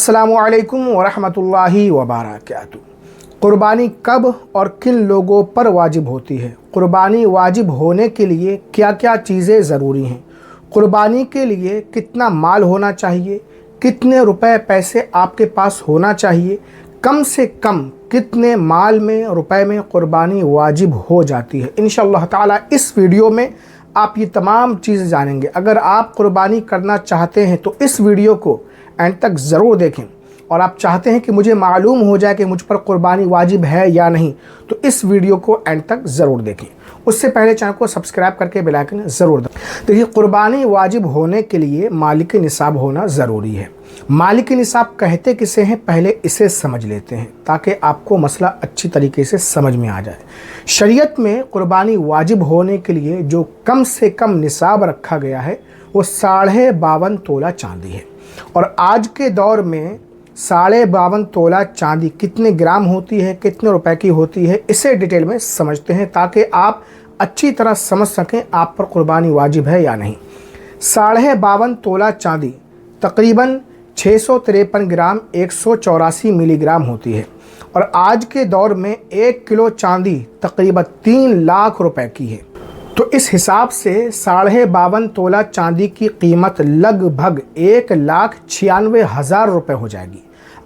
अस्सलामुअलैकुम वरहमतुल्लाहि वबरकातुहू। क़ुरबानी कब और किन लोगों पर वाजिब होती है? क़ुरबानी वाजिब होने के लिए क्या क्या चीज़ें ज़रूरी हैं? क़ुरबानी के लिए कितना माल होना चाहिए? कितने रुपए पैसे आपके पास होना चाहिए? कम से कम कितने माल में रुपए में क़ुरबानी वाजिब हो जाती है? इंशाअल्लाह ताला इस वीडियो में आप ये तमाम चीज़ें जानेंगे। अगर आप क़ुरबानी करना चाहते हैं तो इस वीडियो को एंड तक ज़रूर देखें, और आप चाहते हैं कि मुझे मालूम हो जाए कि मुझ पर क़ुरबानी वाजिब है या नहीं, तो इस वीडियो को एंड तक ज़रूर देखें। उससे पहले चैनल को सब्सक्राइब करके बेल आइकन ज़रूर दबाएं। देखिए, क़ुरबानी वाजिब होने के लिए मालिक निसाब होना ज़रूरी है। मालिक निसाब कहते किसे हैं, पहले इसे समझ लेते हैं ताकि आपको मसला अच्छी तरीके से समझ में आ जाए। शरीयत में क़ुरबानी वाजिब होने के लिए जो कम से कम निसाब रखा गया है वो 52.5 तोला चांदी है। और आज के दौर में 52.5 तोला चांदी कितने ग्राम होती है, कितने रुपए की होती है, इसे डिटेल में समझते हैं ताकि आप अच्छी तरह समझ सकें आप पर क़ुरबानी वाजिब है या नहीं। 52.5 तोला चांदी तकरीबन 653 ग्राम 184 मिलीग्राम होती है। और आज के दौर में 1 किलो चांदी तकरीबन 3 लाख रुपए की है। तो इस हिसाब से 52.5 तोला चांदी की कीमत लगभग 1,96,000 रुपये हो जाएगी।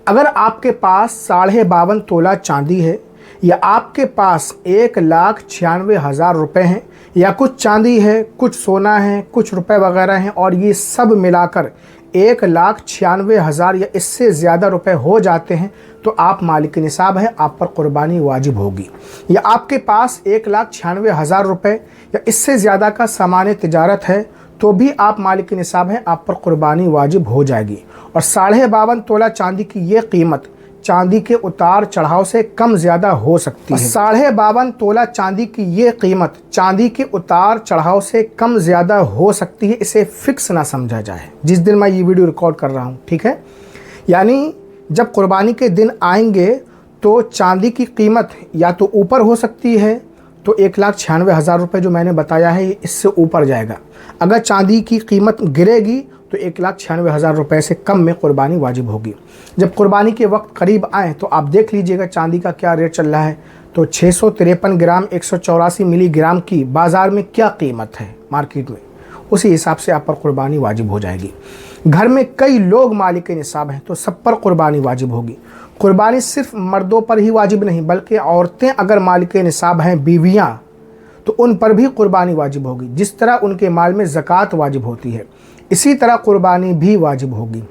अगर आपके पास 52.5 तोला चांदी है या आपके पास 1,96,000 रुपये हैं, या कुछ चांदी है, कुछ सोना है, कुछ रुपए वगैरह हैं, और ये सब मिलाकर 1,96,000 या इससे ज़्यादा रुपए हो जाते हैं, तो आप मालिक निसाब हैं, आप पर क़ुरबानी वाजिब होगी। या आपके पास 1,96,000 रुपये या इससे ज़्यादा का सामान तिजारत है, तो भी आप मालिक निसाब हैं, आप पर क़ुरबानी वाजिब हो जाएगी। और 52.5 तोला चांदी की ये कीमत चांदी के उतार चढ़ाव से कम ज़्यादा हो सकती है। 52.5 तोला चांदी की ये कीमत चांदी के उतार चढ़ाव से कम ज़्यादा हो सकती है, इसे फिक्स ना समझा जाए जिस दिन मैं ये वीडियो रिकॉर्ड कर रहा हूँ, ठीक है। यानी जब क़ुरबानी के दिन आएंगे तो चांदी की कीमत या तो ऊपर हो सकती है, तो 1,96,000 रुपये जो मैंने बताया है इससे ऊपर जाएगा। अगर चांदी की कीमत गिरेगी तो 1,96,000 रुपये से कम में क़ुरबानी वाजिब होगी। जब क़ुरबानी के वक्त करीब आए तो आप देख लीजिएगा चांदी का क्या रेट चल रहा है। तो 653 ग्राम 184 मिलीग्राम की बाज़ार में क्या कीमत है मार्केट में, उसी हिसाब से आप पर क़ुरबानी वाजिब हो जाएगी। घर में कई लोग मालिक निसाब हैं तो सब पर क़ुरबानी वाजिब होगी। क़ुरबानी सिर्फ मर्दों पर ही वाजिब नहीं, बल्कि औरतें अगर मालिक निसाब हैं, बीवियाँ, तो उन पर भी क़ुरबानी वाजिब होगी। जिस तरह उनके माल में ज़कात वाजिब होती है, इसी तरह क़ुरबानी भी वाजिब होगी।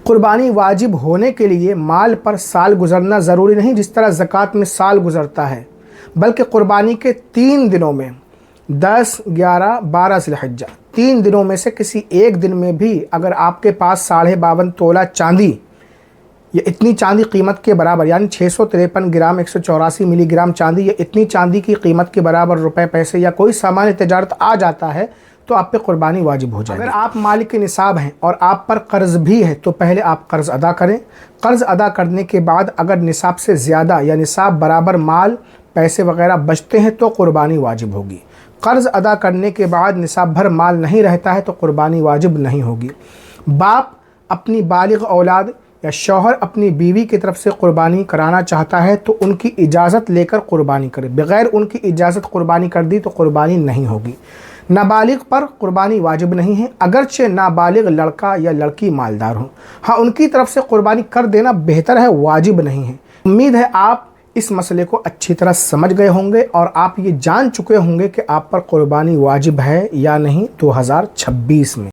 क़ुरबानी वाजिब होने के लिए माल पर साल गुजरना ज़रूरी नहीं, जिस तरह ज़कात में साल गुजरता है, बल्कि क़ुरबानी के 3 दिनों में 10, 11, 12 ज़िलहिज्जा 3 दिनों में से किसी एक दिन में भी अगर आपके पास 52.5 तोला चांदी या इतनी चांदी कीमत के बराबर, यानी 653 ग्राम 184 मिलीग्राम चांदी या इतनी चांदी की कीमत के बराबर रुपए पैसे या कोई सामान्य तिजारत आ जाता है, तो आप पे क़ुरबानी वाजिब हो जाएगी। अगर आप मालिक निसाब हैं और आप पर कर्ज़ भी है तो पहले आप कर्ज़ अदा करें। कर्ज़ अदा करने के बाद अगर निसाब से ज़्यादा या निसाब बराबर माल पैसे वगैरह बचते हैं तो क़ुरबानी वाजिब होगी। कर्ज़ अदा करने के बाद निसाब भर माल नहीं रहता है तो क़ुरबानी वाजिब नहीं होगी। बाप अपनी बालिग़ औलाद या शौहर अपनी बीवी की तरफ से क़ुरबानी कराना चाहता है तो उनकी इजाज़त लेकर क़ुरबानी करे। बग़ैर उनकी इजाज़त क़ुरबानी कर दी तो क़ुरबानी नहीं होगी। नाबालिग पर क़ुरबानी वाजिब नहीं है, अगरचे नाबालिग लड़का या लड़की मालदार हो। हाँ, उनकी तरफ से क़ुरबानी कर देना बेहतर है, वाजिब नहीं है। उम्मीद है आप इस मसले को अच्छी तरह समझ गए होंगे और आप ये जान चुके होंगे कि आप पर क़ुरबानी वाजिब है या नहीं 2026 में।